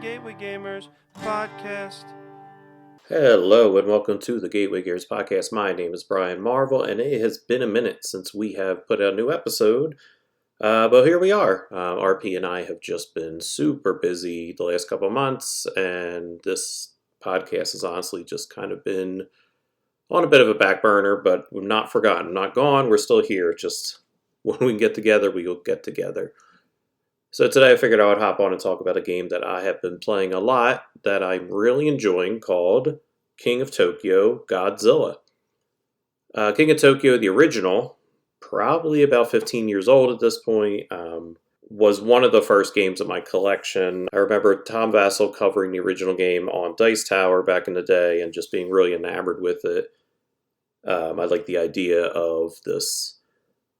Gateway Gamers podcast. Hello and welcome to the Gateway Gamers podcast. My name is Bryan Marvel, and it has been a minute since we have put out a new episode. But here we are. RP and I have just been super busy the last couple of months, and this podcast has honestly just kind of been on a bit of a back burner, but we're not forgotten, not gone. We're still here. Just when we can get together, we will get together. So today I figured I would hop on and talk about a game that I have been playing a lot that I'm really enjoying called King of Tokyo Godzilla. King of Tokyo, the original, probably about 15 years old at this point, was one of the first games in my collection. I remember Tom Vassell covering the original game on Dice Tower back in the day and just being really enamored with it. I like the idea of this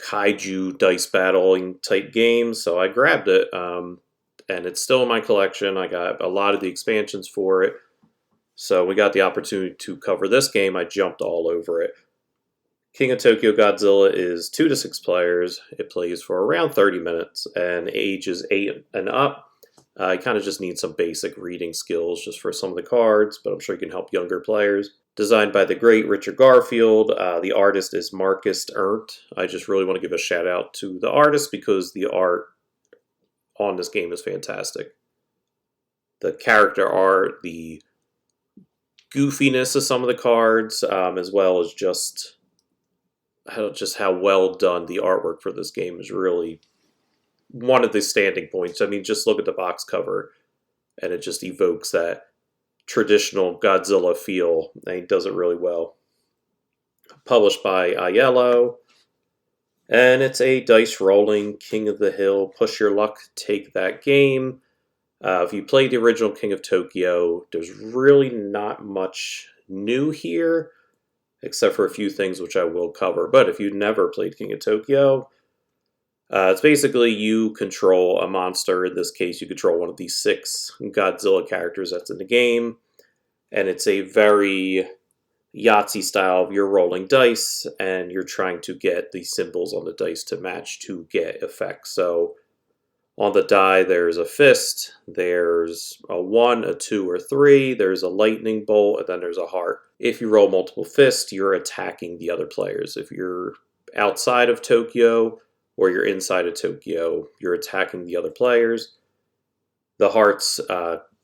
kaiju dice battling type game, so I grabbed it, and it's still in my collection. I got a lot of the expansions for it, so we got the opportunity to cover this game. I jumped all over it. King of Tokyo Godzilla is 2 to 6 players. It plays for around 30 minutes, and ages 8 and up. I kind of just need some basic reading skills just for some of the cards, but I'm sure you can help younger players. Designed by the great Richard Garfield. The artist is Marcus Ernst. I just really want to give a shout out to the artist because the art on this game is fantastic. The character art, the goofiness of some of the cards, as well as just how well done the artwork for this game is really one of the standing points. I mean, just look at the box cover, and it just evokes that traditional Godzilla feel, and he does it really well. Published by IELLO, and it's a dice rolling King of the Hill, push your luck, take that game. If you played the original King of Tokyo, there's really not much new here, except for a few things which I will cover. But if you've never played King of Tokyo, it's basically you control a monster. In this case, you control one of these 6 Godzilla characters that's in the game. And it's a very Yahtzee style. You're rolling dice, and you're trying to get the symbols on the dice to match to get effects. So on the die, there's a fist, there's a 1, a 2, or 3, there's a lightning bolt, and then there's a heart. If you roll multiple fists, you're attacking the other players. If you're outside of Tokyo, or you're inside of Tokyo, you're attacking the other players. The hearts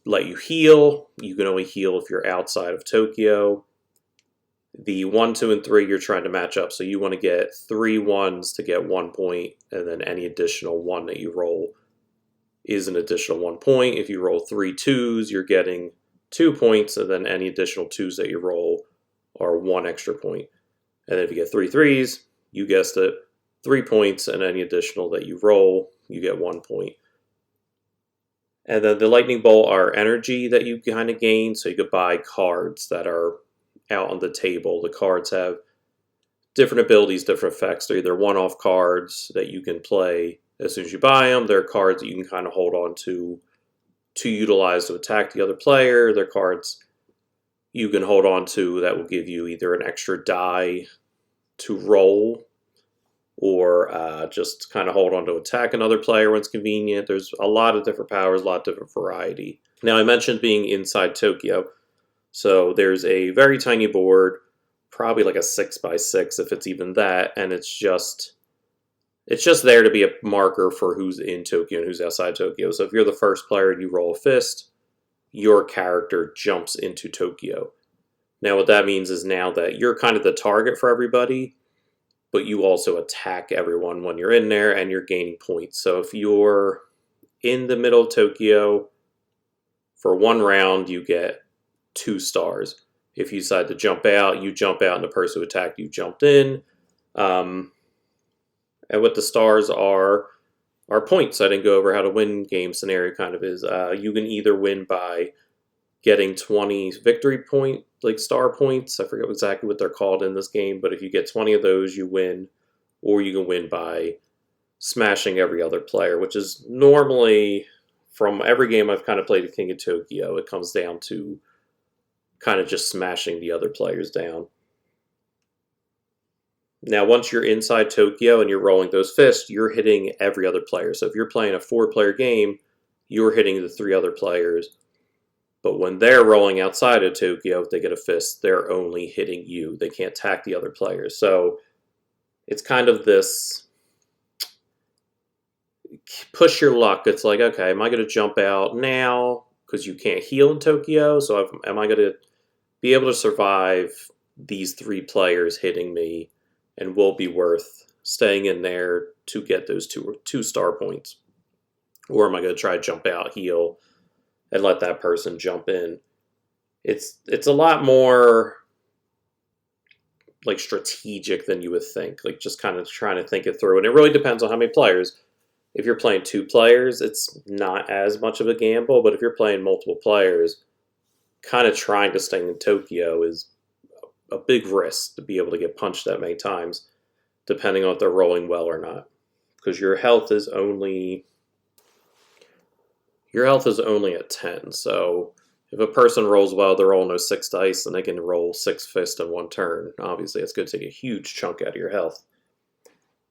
let you heal. You can only heal if you're outside of Tokyo. The 1, 2, and 3 you're trying to match up. So you want to get 3 1s to get 1 point, and then any additional 1 that you roll is an additional 1 point. If you roll 3 2s, you're getting 2 points, and then any additional 2s that you roll are 1 extra point. And then if you get 3 3s, you guessed it, 3 points, and any additional that you roll, you get 1 point. And then the lightning bolt are energy that you kind of gain, so you could buy cards that are out on the table. The cards have different abilities, different effects. They're either one-off cards that you can play as soon as you buy them. They're cards that you can kind of hold on to utilize to attack the other player. They're cards you can hold on to that will give you either an extra die to roll, or just kind of hold on to attack another player when it's convenient. There's a lot of different powers, a lot of different variety. Now, I mentioned being inside Tokyo. So there's a very tiny board, probably like a 6x6 if it's even that, and it's just there to be a marker for who's in Tokyo and who's outside Tokyo. So if you're the first player and you roll a fist, your character jumps into Tokyo. Now what that means is now that you're kind of the target for everybody, but you also attack everyone when you're in there, and you're gaining points. So if you're in the middle of Tokyo, for 1 round, you get 2 stars. If you decide to jump out, you jump out, and the person who attacked you jumped in. And what the stars are points. I didn't go over how to win game scenario kind of is. You can either win by getting 20 victory point, like star points. I forget exactly what they're called in this game, but if you get 20 of those, you win. Or you can win by smashing every other player, which is normally, from every game I've kind of played at King of Tokyo, it comes down to kind of just smashing the other players down. Now, once you're inside Tokyo and you're rolling those fists, you're hitting every other player. So if you're playing a 4-player game, you're hitting the 3 other players. But when they're rolling outside of Tokyo, if they get a fist, they're only hitting you. They can't attack the other players. So it's kind of this push your luck. It's like, okay, am I going to jump out now because you can't heal in Tokyo? So am I going to be able to survive these 3 players hitting me, and will be worth staying in there to get those two star points? Or am I going to try to jump out, heal, and let that person jump in? It's a lot more like strategic than you would think. Like just kind of trying to think it through, and it really depends on how many players. If you're playing 2 players, it's not as much of a gamble, but if you're playing multiple players, kind of trying to stay in Tokyo is a big risk to be able to get punched that many times, depending on if they're rolling well or not. Because your health is only at 10. So if a person rolls well, they're rolling those 6 dice, and they can roll 6 fists in 1 turn. Obviously, it's going to take a huge chunk out of your health.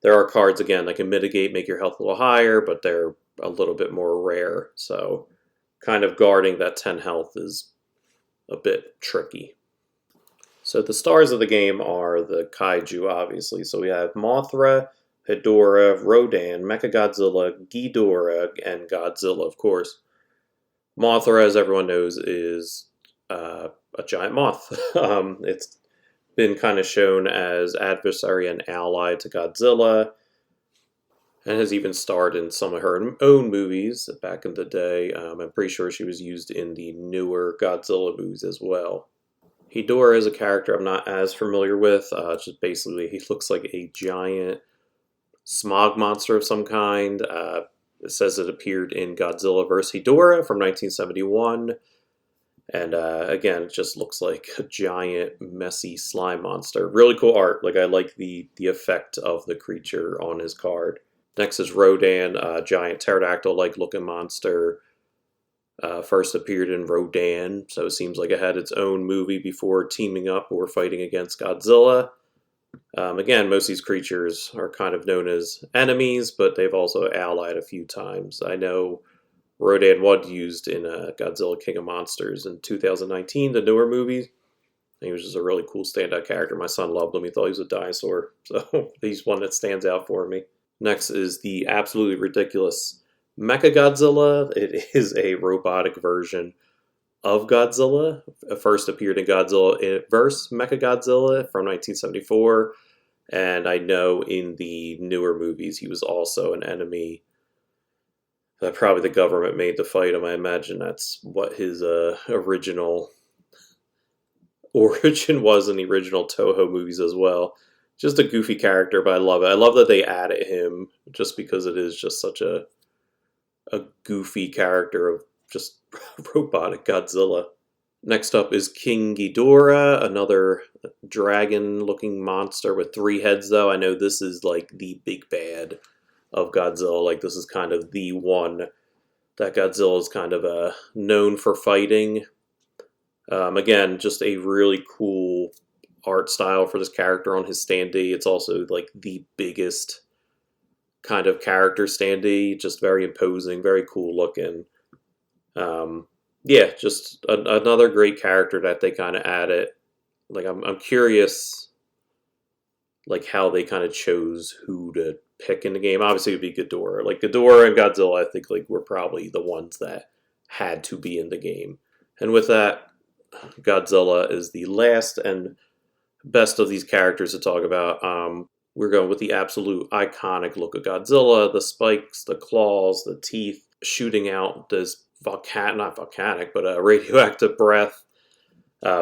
There are cards, again, that can mitigate, make your health a little higher, but they're a little bit more rare. So kind of guarding that 10 health is a bit tricky. So the stars of the game are the kaiju, obviously. So we have Mothra, Hedorah, Rodan, Mechagodzilla, Ghidorah, and Godzilla, of course. Mothra, as everyone knows, is a giant moth. It's been kind of shown as adversary and ally to Godzilla, and has even starred in some of her own movies back in the day. I'm pretty sure she was used in the newer Godzilla movies as well. Hedorah is a character I'm not as familiar with. Just basically, he looks like a giant smog monster of some kind. It says it appeared in Godzilla vs. Hedorah from 1971. And again, it just looks like a giant, messy slime monster. Really cool art. Like I like the effect of the creature on his card. Next is Rodan, a giant pterodactyl-like looking monster. First appeared in Rodan, so it seems like it had its own movie before teaming up or fighting against Godzilla. Again, most of these creatures are kind of known as enemies, but they've also allied a few times. I know Rodan was used in Godzilla King of Monsters in 2019, the newer movie. He was just a really cool standout character. My son loved him. He thought he was a dinosaur. So he's one that stands out for me. Next is the absolutely ridiculous Mechagodzilla. It is a robotic version of Godzilla. It first appeared in Godzilla vs. Mechagodzilla from 1974. And I know in the newer movies he was also an enemy that probably the government made to fight him. I imagine that's what his original origin was in the original Toho movies as well. Just a goofy character, but I love it. I love that they added him just because it is just such a goofy character of just robotic Godzilla. Next up is King Ghidorah, another dragon-looking monster with 3 heads, though. I know this is like the big bad of Godzilla. Like this is kind of the one that Godzilla is kind of known for fighting. Again, just a really cool art style for this character on his standee. It's also like the biggest kind of character standee, just very imposing, very cool looking. Yeah, just another great character that they kind of added. Like I'm curious, like how they kind of chose who to pick in the game. Obviously, it'd be Ghidorah. Like Ghidorah and Godzilla, I think like were probably the ones that had to be in the game. And with that, Godzilla is the last and best of these characters to talk about. We're going with the absolute iconic look of Godzilla, the spikes, the claws, the teeth, shooting out this not volcanic, but a radioactive breath.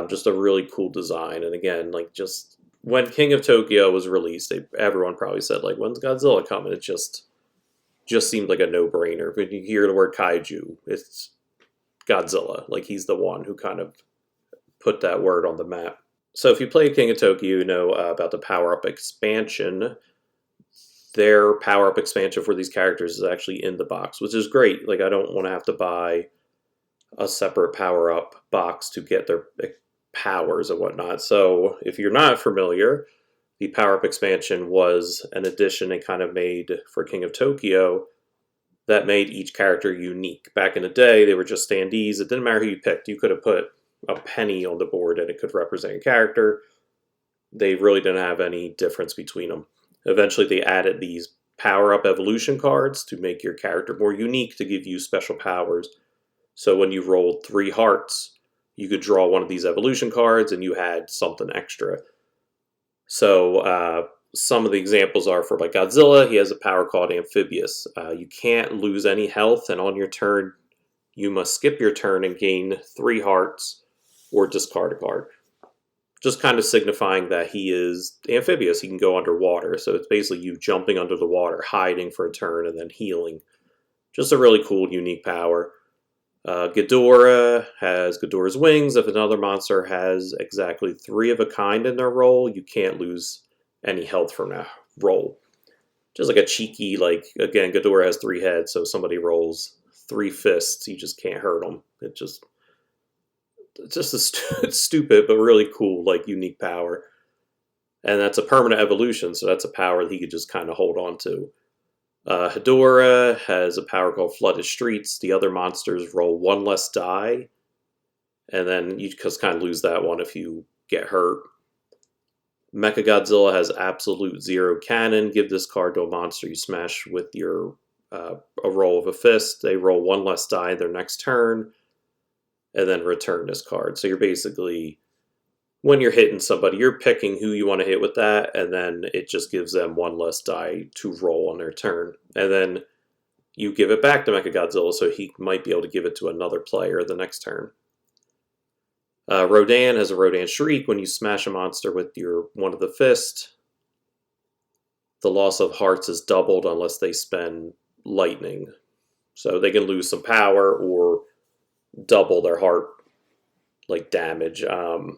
Just a really cool design. And again, like just when King of Tokyo was released, everyone probably said like, when's Godzilla coming? It just seemed like a no-brainer. When you hear the word kaiju, it's Godzilla. Like he's the one who kind of put that word on the map. So if you play King of Tokyo, you know about the power-up expansion. Their power-up expansion for these characters is actually in the box, which is great. Like I don't want to have to buy a separate power-up box to get their powers and whatnot. So if you're not familiar, the power-up expansion was an addition they kind of made for King of Tokyo that made each character unique. Back in the day, they were just standees. It didn't matter who you picked. You could have put a penny on the board and it could represent a character. They really didn't have any difference between them. Eventually, they added these power-up evolution cards to make your character more unique, to give you special powers. So when you rolled 3 hearts, you could draw one of these evolution cards and you had something extra. So some of the examples are for like Godzilla. He has a power called Amphibious. You can't lose any health, and on your turn, you must skip your turn and gain 3 hearts or discard a card. Just kind of signifying that he is amphibious. He can go underwater. So it's basically you jumping under the water, hiding for a turn, and then healing. Just a really cool, unique power. Ghidorah has Ghidorah's wings. If another monster has exactly 3 of a kind in their roll, you can't lose any health from that roll. Just like a cheeky, like, again, Ghidorah has 3 heads, so if somebody rolls 3 fists, you just can't hurt them. It's just a stupid but really cool, like, unique power. And that's a permanent evolution, so that's a power that he could just kind of hold on to. Hedorah has a power called Flooded Streets. The other monsters roll 1 less die, and then you just kind of lose that one if you get hurt. Mechagodzilla has Absolute Zero Cannon. Give this card to a monster you smash with your a roll of a fist. They roll 1 less die their next turn, and then return this card. So you're basically, when you're hitting somebody, you're picking who you want to hit with that, and then it just gives them 1 less die to roll on their turn. And then you give it back to Mechagodzilla, so he might be able to give it to another player the next turn. Rodan has a Rodan Shriek. When you smash a monster with your one of the fist, the loss of hearts is doubled unless they spend lightning. So they can lose some power or double their heart like damage. And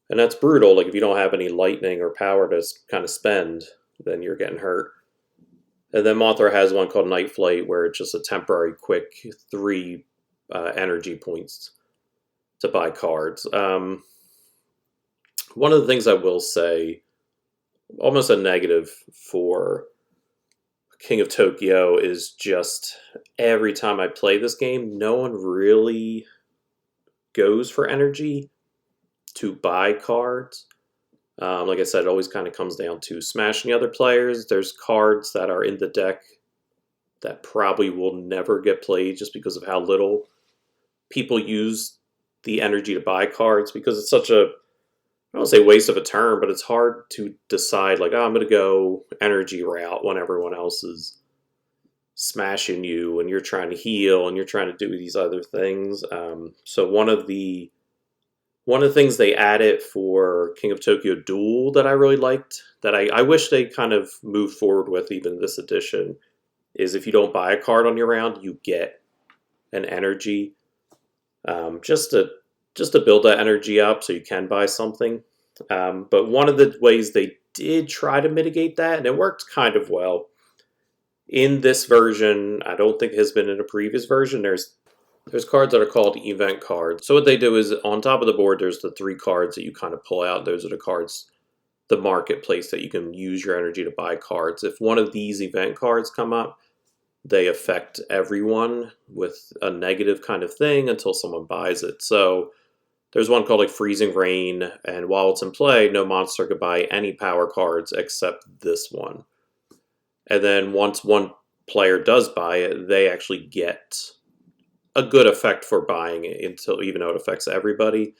that's brutal. Like if you don't have any lightning or power to kind of spend, then you're getting hurt. And then Mothra has one called Night Flight, where it's just a temporary quick 3 energy points to buy cards. One of the things I will say, almost a negative for King of Tokyo, is just every time I play this game, no one really goes for energy to buy cards. Like I said, it always kind of comes down to smashing the other players. There's cards that are in the deck that probably will never get played just because of how little people use the energy to buy cards, because it's such a, I don't want to say waste of a turn, but it's hard to decide, like, oh, I'm going to go energy route when everyone else is smashing you and you're trying to heal and you're trying to do these other things. So one of the things they added for King of Tokyo Duel that I really liked, that I wish they kind of moved forward with even this edition, is if you don't buy a card on your round, you get an energy. Just to build that energy up so you can buy something. But one of the ways they did try to mitigate that, and it worked kind of well, in this version, I don't think it has been in a previous version, there's cards that are called event cards. So what they do is on top of the board, there's the 3 cards that you kind of pull out. Those are the cards, the marketplace, that you can use your energy to buy cards. If one of these event cards come up, they affect everyone with a negative kind of thing until someone buys it. So there's one called like Freezing Rain, and while it's in play, no monster could buy any power cards except this one. And then once one player does buy it, they actually get a good effect for buying it, even though it affects everybody.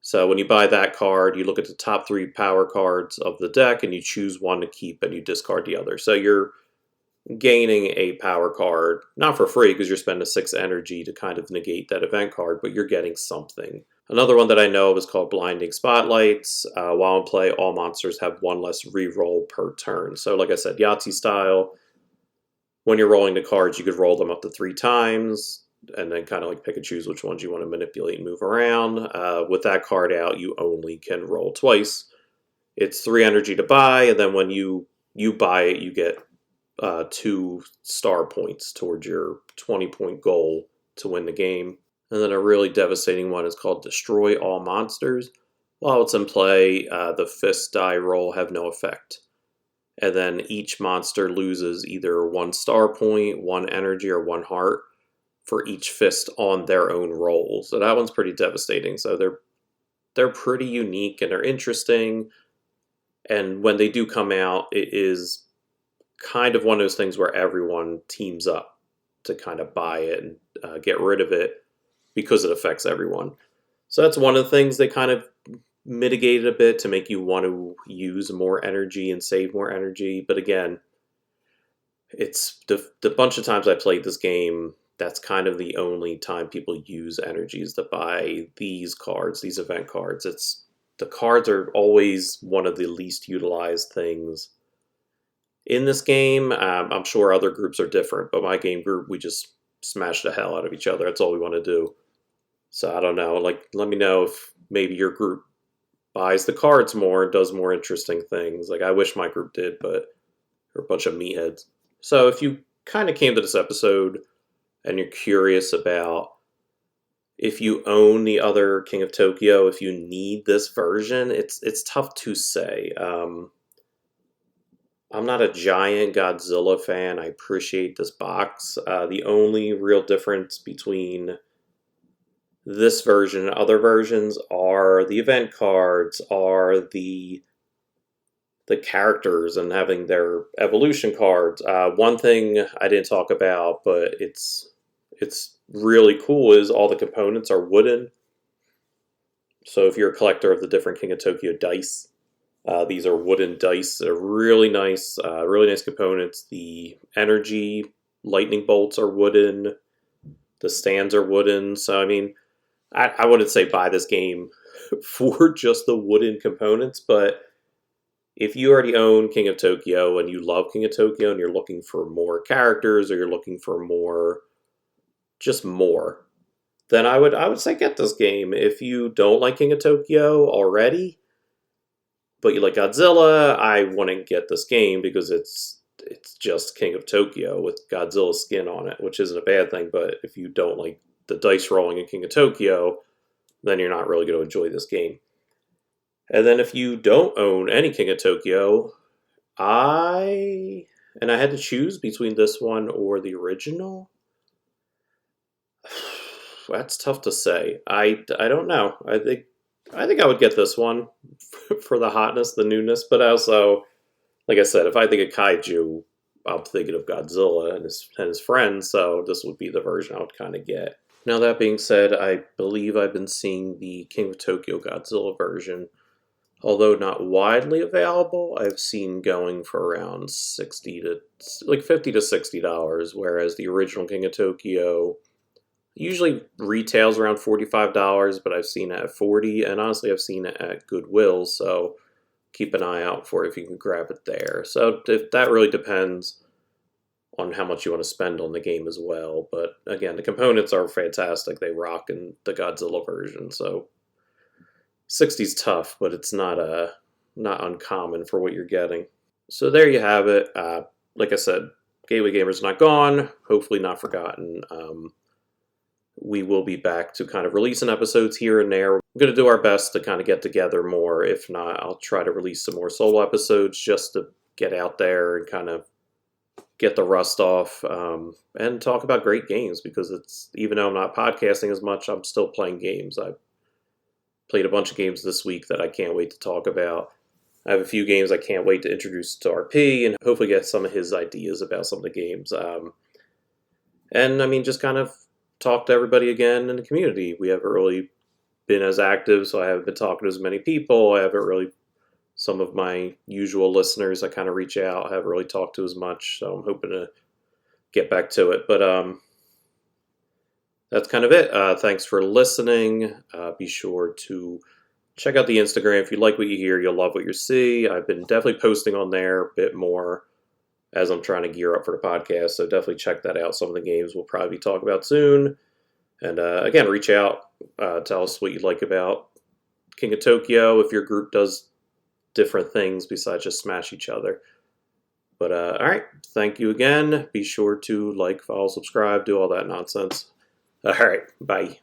So when you buy that card, you look at the top 3 power cards of the deck and you choose one to keep and you discard the other. So you're gaining a power card, not for free because you're spending 6 energy to kind of negate that event card, but you're getting something. Another one that I know of is called Blinding Spotlights. While in play, all monsters have 1 less reroll per turn. So like I said, Yahtzee style, when you're rolling the cards, you could roll them up to 3 times and then kind of like pick and choose which ones you want to manipulate and move around. With that card out, you only can roll twice. It's 3 energy to buy, and then when you buy it, you get 2 star points towards your 20-point goal to win the game. And then a really devastating one is called Destroy All Monsters. While it's in play, the fist die roll have no effect. and then each monster loses either 1 star point, 1 energy, or 1 heart for each fist on their own roll. So that one's pretty devastating. So they're pretty unique and they're interesting. And when they do come out, it is kind of one of those things where everyone teams up to kind of buy it and get rid of it because it affects everyone. So that's one of the things they kind of mitigated a bit to make you want to use more energy and save more energy. But again, it's the bunch of times I played this game, that's kind of the only time people use energies to buy these cards, these event cards. The cards are always one of the least utilized things in this game. I'm sure other groups are different, but my game group, we just smash the hell out of each other. That's all we want to do. So I don't know. Like, let me know if maybe your group buys the cards more and does more interesting things. Like, I wish my group did, but we're a bunch of meatheads. So if you kind of came to this episode and you're curious about if you own the other King of Tokyo, if you need this version, it's tough to say. I'm not a giant Godzilla fan. I appreciate this box. The only real difference between this version and other versions are the event cards, are the characters and having their evolution cards. One thing I didn't talk about, but it's really cool, is all the components are wooden. So if you're a collector of the different King of Tokyo dice, these are wooden dice. They're really nice components. The energy lightning bolts are wooden. The stands are wooden. So I mean, I wouldn't say buy this game for just the wooden components, but if you already own King of Tokyo and you love King of Tokyo and you're looking for more characters or you're looking for more, just more, then I would say get this game. If you don't like King of Tokyo already, but you like Godzilla, I wouldn't get this game because it's just King of Tokyo with Godzilla's skin on it, which isn't a bad thing. But if you don't like the dice rolling in King of Tokyo, then you're not really going to enjoy this game. And then if you don't own any King of Tokyo, I had to choose between this one or the original. That's tough to say. I don't know. I think I would get this one for the hotness, the newness, but also, like I said, if I think of kaiju, I'm thinking of Godzilla and his friends, so this would be the version I would kind of get. Now, that being said, I believe I've been seeing the King of Tokyo Godzilla version, although not widely available. I've seen going for around $50 to $60, whereas the original King of Tokyo usually retails around $45, but I've seen it at $40, and honestly, I've seen it at Goodwill, so keep an eye out for it if you can grab it there. So that really depends on how much you want to spend on the game as well. But again, the components are fantastic. They rock in the Godzilla version, so 60's tough, but it's not uncommon for what you're getting. So there you have it. Like I said, Gateway Gamer's not gone, hopefully not forgotten. We will be back to kind of releasing episodes here and there. We're going to do our best to kind of get together more. If not, I'll try to release some more solo episodes just to get out there and kind of get the rust off and talk about great games, because it's, even though I'm not podcasting as much, I'm still playing games. I played a bunch of games this week that I can't wait to talk about. I have a few games I can't wait to introduce to RP and hopefully get some of his ideas about some of the games. And I mean, just kind of talk to everybody again in the community. We haven't really been as active, so I haven't been talking to as many people. I haven't really, some of my usual listeners I kind of reach out, I haven't really talked to as much, so I'm hoping to get back to it. But that's kind of it. Thanks for listening. Be sure to check out the Instagram. If you like what you hear, you'll love what you see. I've been definitely posting on there a bit more as I'm trying to gear up for the podcast, so definitely check that out. Some of the games we'll probably talk about soon. And again, reach out. Tell us what you like about King of Tokyo, if your group does different things besides just smash each other. But all right, thank you again. Be sure to like, follow, subscribe, do all that nonsense. All right, bye.